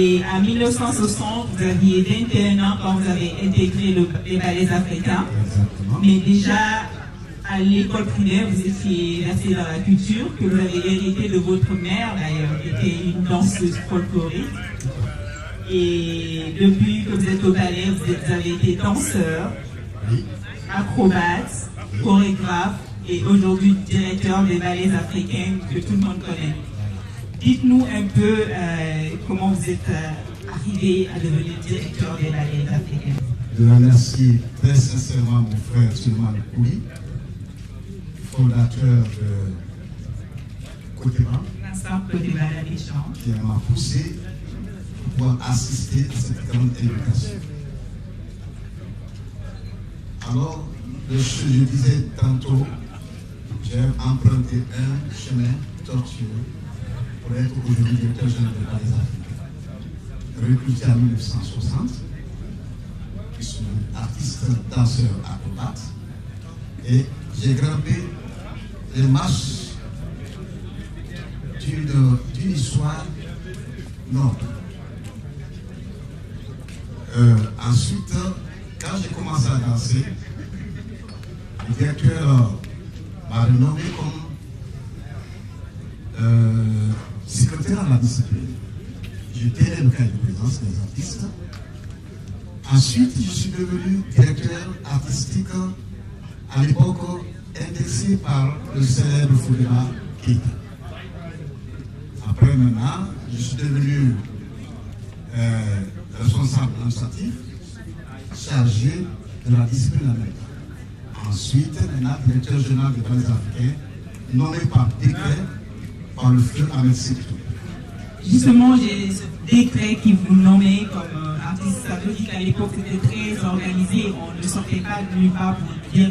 Et en 1960, vous aviez 21 ans quand vous avez intégré les ballets africains. Exactement. Mais déjà, à l'école primaire, vous étiez versé dans la culture, que vous avez hérité de votre mère, d'ailleurs, qui était une danseuse folklorique. Et depuis que vous êtes au ballet, vous avez été danseur, Oui. acrobate, chorégraphe et aujourd'hui directeur des ballets africains que tout le monde connaît. Dites-nous un peu comment vous êtes arrivé à devenir directeur des ballets africains. Je remercie très sincèrement mon frère Suleiman Kouli, fondateur de Cotéba, qui m'a poussé pour pouvoir assister à cette grande éducation. Alors, je disais tantôt, j'ai emprunté un chemin tortueux pour être aujourd'hui directeur général de ballets africains. Recruté en 1960, je suis artiste, danseur, acrobate, et j'ai grimpé les marches d'une histoire noble. Ensuite, quand j'ai commencé à danser, le directeur m'a renommé comme secrétaire à la discipline. J'étais le cahier de présence des artistes. Ensuite, je suis devenu directeur artistique, à l'époque indexé par le célèbre Fodéma Keïta. Après, maintenant, je suis devenu responsable administratif, chargé de la discipline américaine. Ensuite, maintenant, directeur général des ballets africains, nommé par décret par le feu Ahmed Sékou Touré. Justement, j'ai ce décret qui vous nommait comme artiste. Ça veut dire qu'à l'époque, c'était très organisé. On ne sortait pas de nulle part pour dire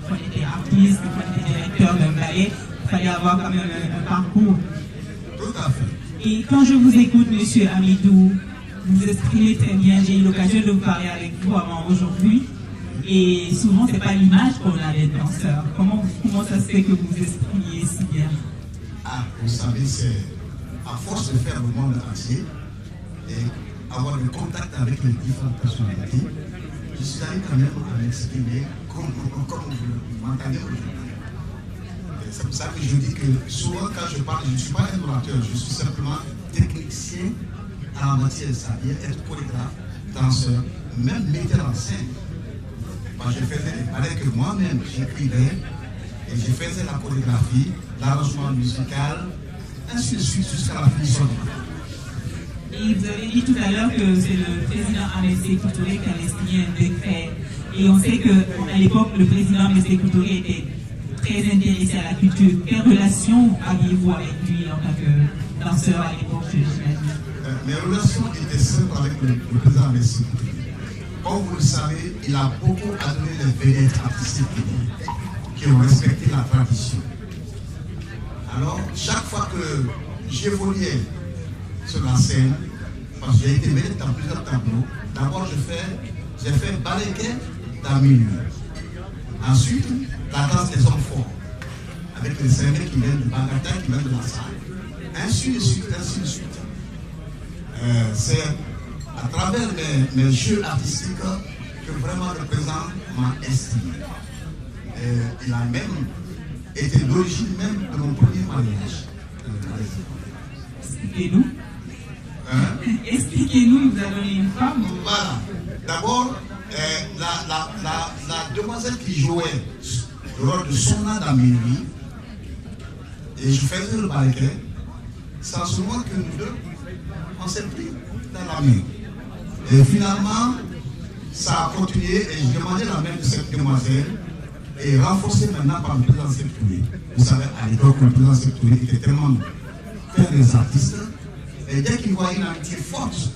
qu'on était artiste, qu'on était directeur d'un ballet. Il fallait avoir quand même un parcours. Tout à fait. Et quand je vous écoute, monsieur Amidou, vous exprimez très bien. J'ai eu l'occasion de vous parler avec vous avant aujourd'hui. Et souvent, ce n'est pas l'image qu'on a des danseurs. Comment ça se fait que vous exprimiez si bien? Ah, vous savez, c'est à force de faire le monde entier et avoir le contact avec les différentes personnalités, je suis allé quand même à m'exprimer comme vous m'entendez aujourd'hui. C'est pour ça que je dis que souvent quand je parle, je ne suis pas un orateur, je suis simplement technicien à la matière, c'est-à-dire être chorégraphe, danseur, même metteur en scène. Moi, je faisais des ballets que moi-même j'écrivais et je faisais la chorégraphie, l'arrangement musical, ainsi de suite jusqu'à la finition. Et vous avez dit tout à l'heure que c'est le président Ahmed Sékou Touré qui avait signé un décret. Et on sait qu'à l'époque, le président Ahmed Sékou Touré était très intéressé à la culture. Quelle relation aviez-vous avec lui en tant que danseur à l'époque, j'imagine? Mes relations étaient simples avec le président Ahmed Sékou Touré. Comme vous le savez, il a beaucoup adoré les vedettes artistiques qui ont respecté la tradition. Alors, chaque fois que j'évoluais sur la scène, parce que j'ai été vedette dans plusieurs tableaux, d'abord j'ai fait Baléké dans minuit. Ensuite, la danse des hommes forts, avec les cinq qui viennent de Bagata, qui viennent de la salle. Ainsi de suite, ainsi de suite. C'est à travers mes jeux artistiques que vraiment le président m'a estimé. Il a même été l'origine même de mon premier mariage. Expliquez-nous. Expliquez-nous, vous avez une femme. Voilà. D'abord, la demoiselle qui jouait le rôle de Sona dans minuit, et je faisais le ballet, sans se voir que nous deux, on s'est pris dans la main. Et finalement, ça a continué et je demandais la main de cette demoiselle et renforcée maintenant par le président Sékou Touré. Vous savez, à l'époque, le président Sékou Touré était tellement faire des artistes. Et dès qu'il voit une amitié forte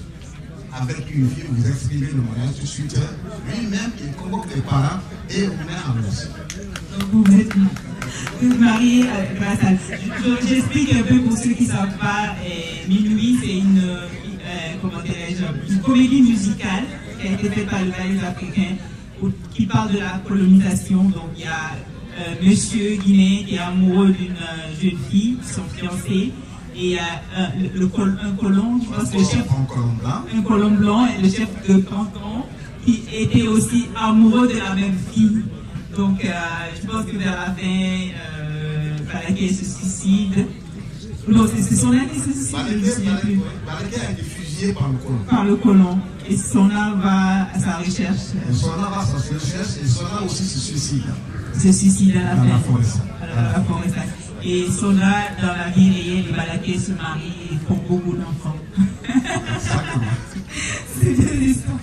avec une fille, vous exprimez le mariage tout de suite. Lui-même, il convoque les parents et on met en relation. Donc vous êtes marié grâce à... J'explique un peu pour ceux qui ne savent pas. Minuit, c'est une comédie musicale qui a été faite par le ballet africain qui parle de la colonisation. Donc il y a monsieur guinéen qui est amoureux d'une jeune fille, qui sont fiancés. Et il y a un colon, je pense, le chef, un colon blanc et le chef de canton qui était aussi amoureux de la même fille. Donc, je pense que vers la fin, Balaké se suicide. Non, c'est Sona qui se suicide. Balaké a été fusillé par le colon. Par le colon. Et Sona va à sa recherche. Sona va à sa recherche et Sona aussi se suicide. Se suicide à la fin. La forêt. Et Sona, dans la vie réelle, les Balaké se marient et font beaucoup d'enfants. C'est des histoires.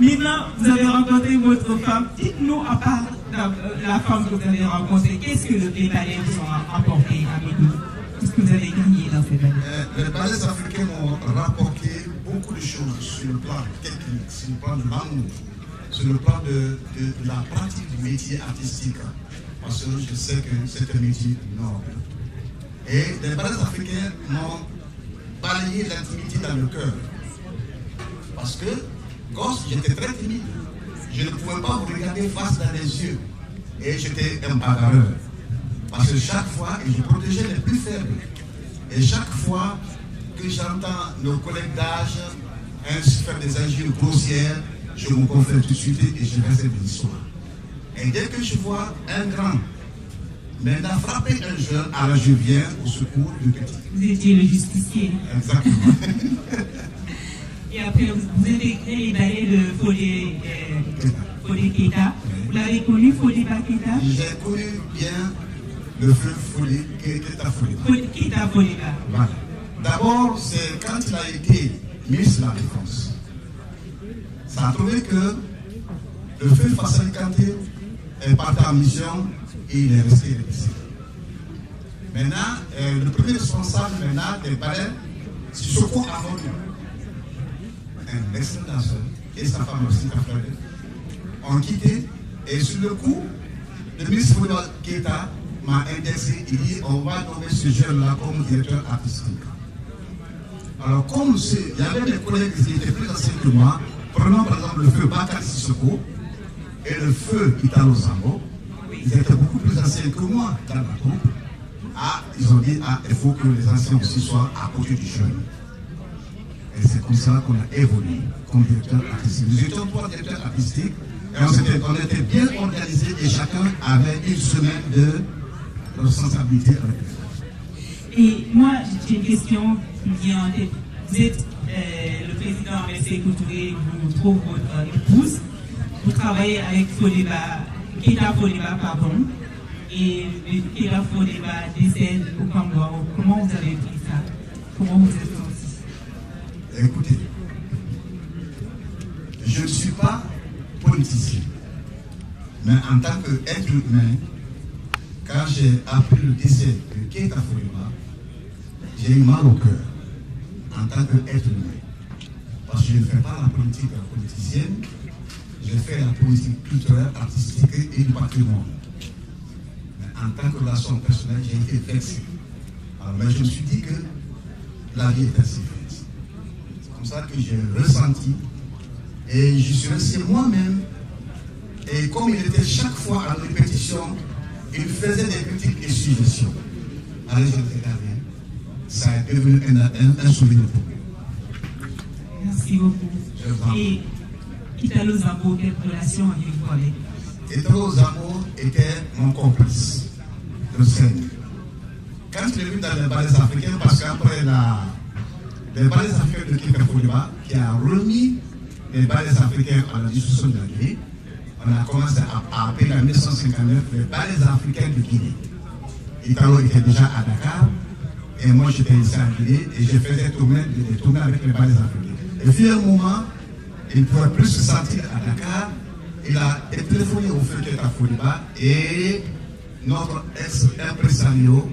Maintenant, vous avez rencontré votre femme. Dites-nous, à part la femme que vous avez rencontrée, qu'est-ce que les ballets vous ont apporté à Médou? Qu'est-ce que vous avez gagné dans ces ballets? Les ballets africains m'ont rapporté beaucoup de choses sur le plan technique, sur le plan de l'amour, sur le plan de la pratique du métier artistique. Parce que je sais que c'est un métier noble. Et les ballets africains m'ont balayé l'intimité dans le cœur. Parce que, gosse, j'étais très timide. Je ne pouvais pas vous regarder face dans les yeux. Et j'étais un bagarreur. Parce que chaque fois, je protégeais les plus faibles. Et chaque fois que j'entends nos collègues d'âge faire des injures grossières, je me confère tout de suite et je reste de l'histoire. Et dès que je vois un grand maintenant frapper un jeune, alors je viens au secours du petit. Vous étiez le justicier. Exactement. Et après, vous avez créé les ballets de Fodé Keita. Vous l'avez connu, Fodé Keita? J'ai connu bien le feu Fodé Keita. Keita Fodéba. Voilà. D'abord, c'est quand il a été ministre de la Défense. Ça a trouvé que le feu Fassali Kanté est parti en mission et il est resté ici. Maintenant, le premier responsable des ballets, Sissoko Amadou, un excellent danseur, et sa femme aussi, ont quitté. Et sur le coup, le ministre Fodé Keita m'a indexé, il dit on va nommer ce jeune-là comme directeur artistique. Alors, comme il y avait des collègues qui étaient plus anciens que moi, prenons par exemple le feu Bakary Sissoko et le feu Italo Zambo, ils étaient beaucoup plus anciens que moi dans la troupe. Ah, ils ont dit, il faut que les anciens aussi soient à côté du jeune. Et c'est comme ça qu'on a évolué comme directeur artistique. Nous étions 3 directeurs artistiques et on était bien organisés et chacun avait une semaine de responsabilité avec eux. Et moi, j'ai une question qui vient en tête. Vous êtes le président Sékou Touré, vous trouve votre épouse. Vous travaillez avec Keita Fodéba, pardon. Et Keita Fodéba décède au Cambodge. Comment vous avez pris ça? Comment vous êtes senti? Écoutez, je ne suis pas politicien, mais en tant qu'être humain, quand j'ai appris le décès de Keita Fodéba, j'ai eu mal au cœur en tant qu'être humain. Parce que je ne fais pas la politique politicienne, je fais la politique culturelle, artistique et du patrimoine. Mais en tant que relation personnelle, j'ai été vexé. Alors, mais je me suis dit que la vie est ainsi faite. C'est comme ça que j'ai ressenti. Et je suis resté moi-même. Et comme il était chaque fois à répétition, il faisait des critiques et suggestions. Alors je me regardais. Ça est devenu un souvenir pour moi. Merci beaucoup. Et Italo Zambo, quelle relation avez-vous avec? Italo Zambo était mon complice de scène. Quand il est venu dans les ballets africains, parce qu'après les ballets africains de Keita Fodéba, qui a remis les ballets africains à la discussion de la Guinée, on a commencé à appeler en 1959 les ballets africains de Guinée. Italo était déjà à Dakar. Et moi, j'étais ici en Guinée et je faisais tourner avec les ballets africains. Et puis, à un moment, il ne pouvait plus se sentir à Dakar. Il a téléphoné au feu Keita Fodéba et notre ex-impresario,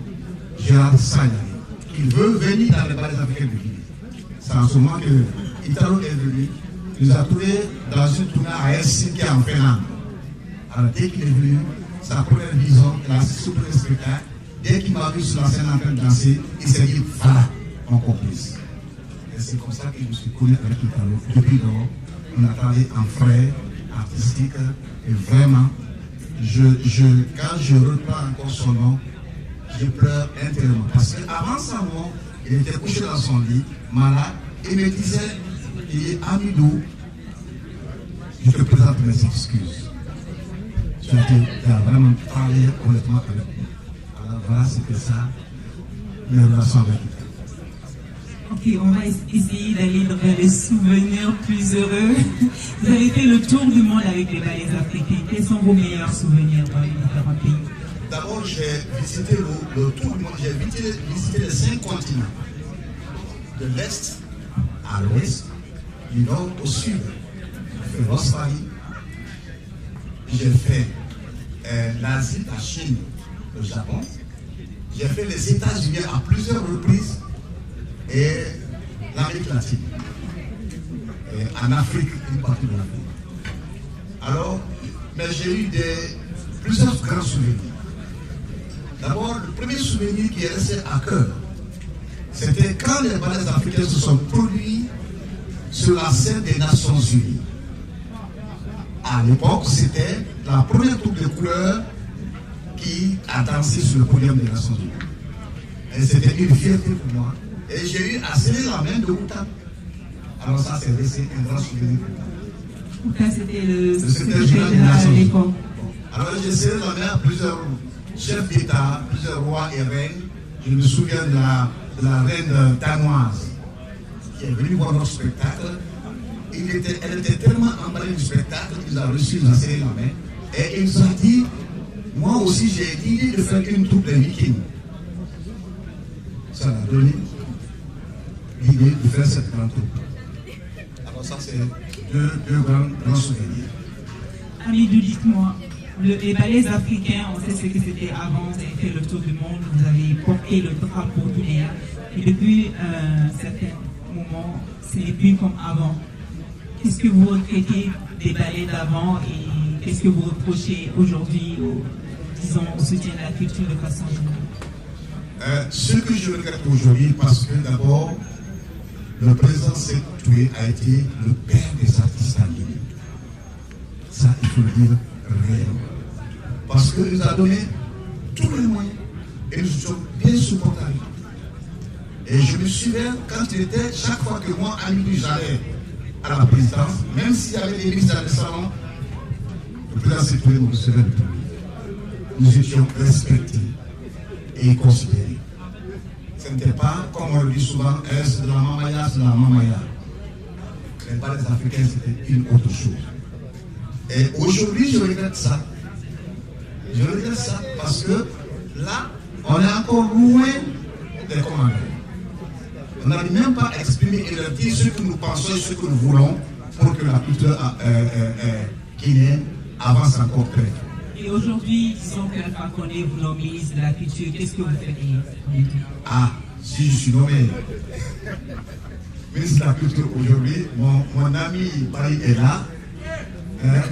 Gérard Sagna, qui veut venir dans les ballets africains de Guinée. C'est en ce moment que Italo est venu. Il nous a trouvés dans une tournée à Helsinki en Finlande. Alors, dès qu'il est venu, sa première vision, il a assisté au premier spectacle. Dès qu'il m'a vu sur la scène en train de danser, il s'est dit, voilà, mon complice. Et c'est comme ça que je me suis connu avec Italo. Depuis lors, on a travaillé en frère, artistique, et vraiment, quand je reprends encore son nom, je pleure intérieurement. Parce qu'avant sa mort, il était couché dans son lit, malade, et me disait, il est Amidou, je te présente mes excuses. Tu as vraiment parlé honnêtement avec moi. Alors voilà, c'était ça, mes relations avec lui. Ok, on va essayer d'aller vers les souvenirs plus heureux. Vous avez fait le tour du monde avec les ballets africains. Quels sont vos meilleurs souvenirs dans les différents pays? D'abord, j'ai visité le tour du monde. J'ai visité les 5 continents. De l'Est à l'Ouest, du Nord au Sud. J'ai fait l'Australie. J'ai fait l'Asie, la Chine, le Japon. J'ai fait les États-Unis à plusieurs reprises. Et l'Amérique latine, et en Afrique, une partie de l'Afrique. Alors, mais j'ai eu plusieurs grands souvenirs. D'abord, le premier souvenir qui est resté à cœur, c'était quand les ballets africains se sont produits sur la scène des Nations Unies. À l'époque, c'était la première troupe de couleurs qui a dansé sur le podium des Nations Unies. Et c'était une fierté pour moi. Et j'ai eu à serrer la main de Outa. Alors ça, c'est resté un grand souvenir. Outa, c'était le secrétaire général à l'époque. Alors j'ai serré la main à plusieurs chefs d'État, plusieurs rois et reines. Je me souviens de la reine danoise qui est venue voir notre spectacle. Elle était tellement emballée du spectacle qu'il a reçu, il a serré la main. Et il nous a dit, moi aussi j'ai l'idée de faire une troupe de vikings. Ça l'a donné l'idée de faire cette grande troupe. Alors ça, c'est deux grands souvenirs. Amidou, dites-moi, les ballets africains, on sait ce que c'était avant, vous avez fait le tour du monde, vous avez porté le drapeau guinéen, et depuis un certain moment, ce n'est plus comme avant. Qu'est-ce que vous regrettez des ballets d'avant et qu'est-ce que vous reprochez aujourd'hui au soutien de la culture de façon générale? Ce que je regrette aujourd'hui, parce que d'abord, le président Sékou Touré a été le père des artistes en Guinée. Ça, il faut le dire réellement. Parce qu'il nous a donné tous les moyens et nous sommes bien supportés. Et je me souviens, quand il était, chaque fois que moi, Amidou, j'allais à la présidence, même s'il y avait des ministres dans le salon, le président Sékou Touré nous recevait de tout. Nous étions respectés et considérés. Ce n'était pas, comme on le dit souvent, c'est de la mamaya, c'est de la mamaya. Les ballets africains, c'était une autre chose. Et aujourd'hui, je regrette ça. Je regrette ça parce que là, on est encore loin des commandants. On n'arrive même pas à exprimer et leur dire ce que nous pensons et ce que nous voulons pour que la culture guinéenne avance encore très vite. Et aujourd'hui, disons que Alpha Condé vous nomme ministre de la Culture, qu'est-ce que vous feriez? Ah, si je suis nommé ministre de la Culture aujourd'hui, mon ami Paris est là,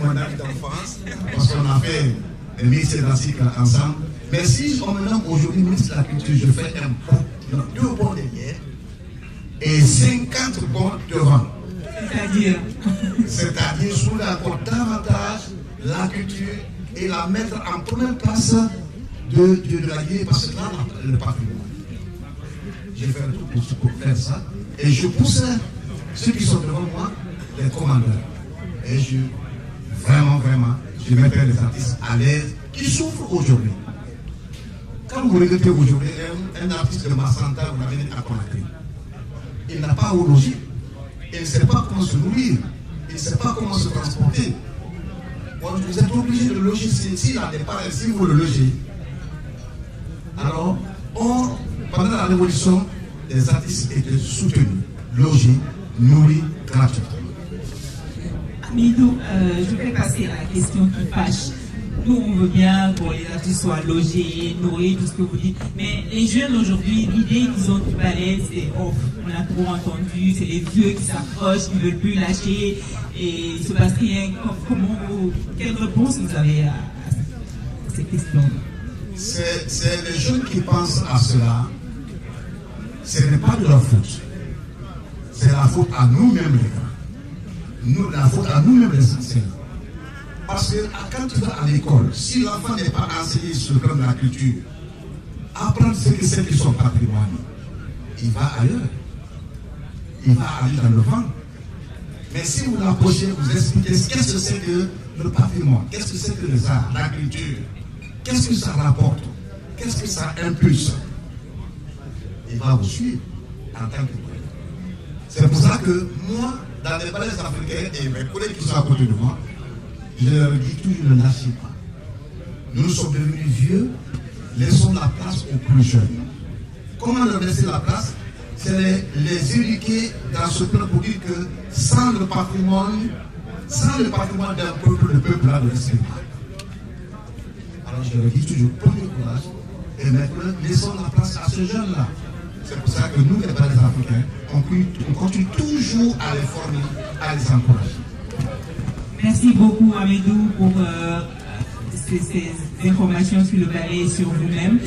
mon ami d'enfance, parce qu'on a fait le ministère de la cycle ensemble. Mais si on me nomme aujourd'hui ministre de la Culture, je fais un bond, 2 bonds derrière et 50 bonds devant. C'est-à-dire soulever encore davantage la culture et la mettre en première place de la Guinée, parce que là, le patrimoine. J'ai fait un tout pour faire ça. Et je pousse ceux qui sont devant moi, les commandeurs. Et vraiment, je mettrai les artistes à l'aise qui souffrent aujourd'hui. Quand vous regardez aujourd'hui, un artiste de Massanta, vous l'avez à Conakry. Il n'a pas au logis. Il ne sait pas comment se nourrir. Il ne sait pas comment se transporter. Vous êtes obligé de loger. S'il a des parents, si vous le logez. Alors, pendant la révolution, les artistes étaient soutenus, logés, nourris gratuitement. Amidou, je vais passer à la question qui fâche. Nous, on veut bien que les artistes soient logés, nourris, tout ce que vous dites. Mais les jeunes aujourd'hui, l'idée qu'ils ont du ballet, c'est on a trop entendu, c'est les vieux qui s'approchent, qui ne veulent plus lâcher, et il ne se passe rien. Quelle réponse vous avez à ces questions? C'est les jeunes qui pensent à cela. Ce n'est pas de leur faute. C'est la faute à nous-mêmes, les gars. La faute à nous-mêmes, les enseignants. Parce que quand tu vas à l'école, si l'enfant n'est pas enseigné sur le plan de la culture, apprendre ce que c'est que son patrimoine, il va ailleurs. Il va aller dans le vent. Mais si vous l'approchez, vous expliquez qu'est-ce que c'est que le patrimoine, qu'est-ce que c'est que les arts, la culture, qu'est-ce que ça rapporte, qu'est-ce que ça impulse, il va vous suivre en tant que collègue. C'est pour ça que moi, dans les palais africains et mes collègues qui sont à côté de moi, je leur dis toujours ne lâchez pas. Nous sommes devenus vieux, laissons la place aux plus jeunes. Comment leur laisser la place? C'est les éduquer dans ce plan pour dire que sans le patrimoine d'un peuple, le peuple a de respect. Alors je leur dis toujours, prenez courage et maintenant laissons la place à ces jeunes-là. C'est pour ça que nous, les palais africains, on continue toujours à les former, à les encourager. Merci beaucoup Amidou pour ces informations sur le ballet et sur vous-même.